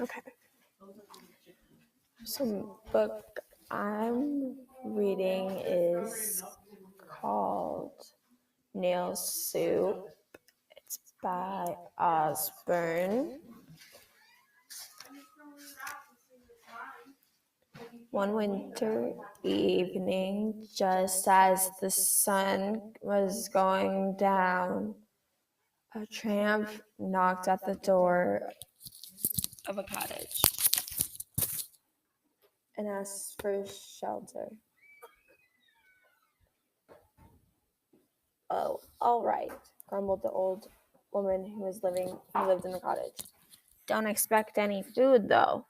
Okay. So book I'm reading is called Nail Soup. It's by Osborne. One winter evening, just as the sun was going down, a tramp knocked at the door of a cottage and asked for shelter. Oh, all right, grumbled the old woman who lived in the cottage. Don't expect any food though,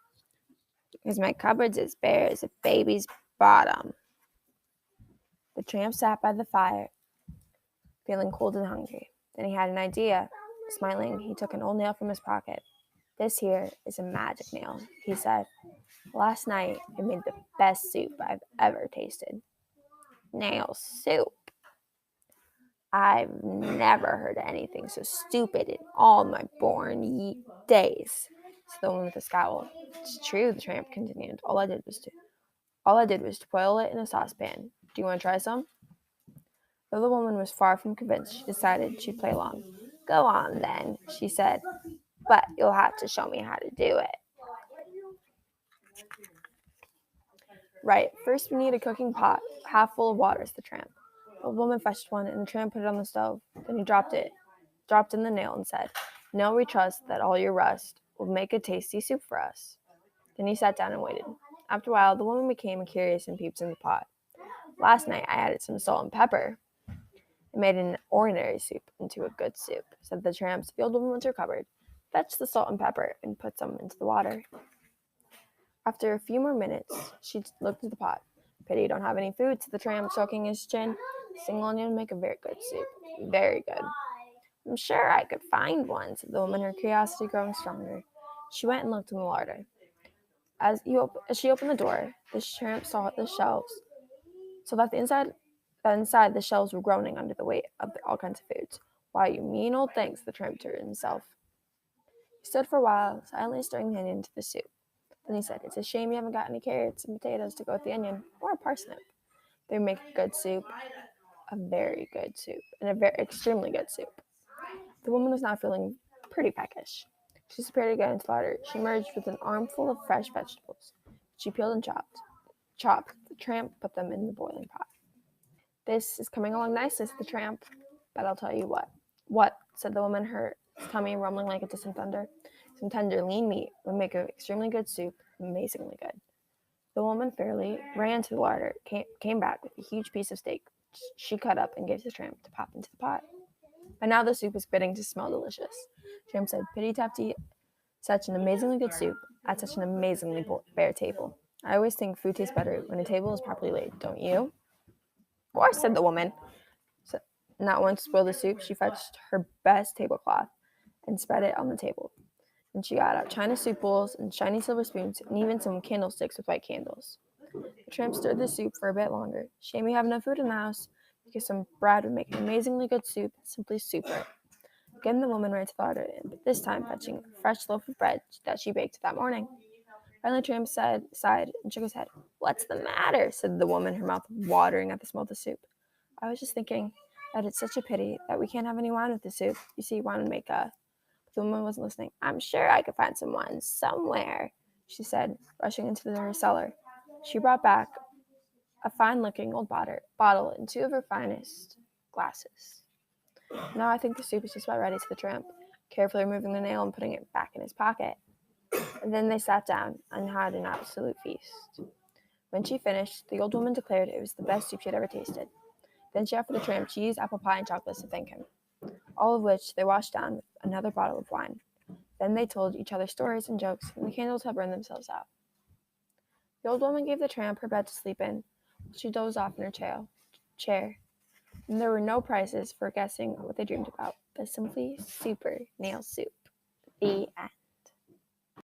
because my cupboard's as bare as a baby's bottom. The tramp sat by the fire, feeling cold and hungry. Then he had an idea. Smiling, he took an old nail from his pocket. This here is a magic nail, he said. Last night it made the best soup I've ever tasted. Nail soup. I've never heard anything so stupid in all my born days, said the woman with a scowl. It's true, the tramp continued. All I did was to boil it in a saucepan. Do you want to try some? Though the woman was far from convinced, she decided she'd play along. Go on, then, she said, but you'll have to show me how to do it. Right, first we need a cooking pot, half full of water, said the tramp. The woman fetched one, and the tramp put it on the stove. Then he dropped in the nail, and said, Now we trust that all your rust will make a tasty soup for us. Then he sat down and waited. After a while, the woman became curious and peeped in the pot. Last night I added some salt and pepper. It made an ordinary soup into a good soup, said the tramp. The old woman went to her cupboard, fetched the salt and pepper, and put some into the water. After a few more minutes, she looked at the pot. Pity you don't have any food, said the tramp, stroking his chin. A single onion would make a very good soup. Very good. I'm sure I could find one, said the woman, her curiosity growing stronger. She went and looked in the larder. As she opened the door, the tramp saw the shelves, so that inside the shelves were groaning under the weight of all kinds of foods. Why, you mean old things, the tramp turned himself. He stood for a while, silently stirring the onion into the soup. Then he said, It's a shame you haven't got any carrots and potatoes to go with the onion, or a parsnip. They make a good soup, a very good soup, and a very extremely good soup. The woman was now feeling pretty peckish. She prepared to get into the larder. She emerged with an armful of fresh vegetables. She peeled and chopped. The tramp put them in the boiling pot. This is coming along nicely, said the tramp. But I'll tell you what. What? Said the woman, her tummy rumbling like a distant thunder. Some tender lean meat would make an extremely good soup, amazingly good. The woman fairly ran to the larder, came back with a huge piece of steak. She cut up and gave the tramp to pop into the pot. By now the soup was beginning to smell delicious. Tramp said, Pity to have to eat such an amazingly good soup at such an amazingly bare table. I always think food tastes better when a table is properly laid, don't you? Of course, said the woman. So, not once to spoil the soup, she fetched her best tablecloth and spread it on the table. Then she got out china soup bowls and shiny silver spoons and even some candlesticks with white candles. The tramp stirred the soup for a bit longer. Shame we have no food in the house, because some bread would make an amazingly good soup, simply super. Again the woman ran to the larder, but this time fetching a fresh loaf of bread that she baked that morning. Finally Tramp sighed and shook his head. What's the matter? Said the woman, her mouth watering at the smell of the soup. I was just thinking that it's such a pity that we can't have any wine with the soup. You see, wine would make a... But the woman wasn't listening. I'm sure I could find some wine somewhere, she said, rushing into her cellar. She brought back a fine-looking old bottle and two of her finest glasses. Now I think the soup is just about ready, said the tramp, carefully removing the nail and putting it back in his pocket. And then they sat down and had an absolute feast. When she finished, the old woman declared it was the best soup she had ever tasted. Then she offered the tramp cheese, apple pie, and chocolates to thank him, all of which they washed down with another bottle of wine. Then they told each other stories and jokes, and the candles had burned themselves out. The old woman gave the tramp her bed to sleep in. She dozed off in her chair. And there were no prizes for guessing what they dreamed about, but simply super nail soup. The end.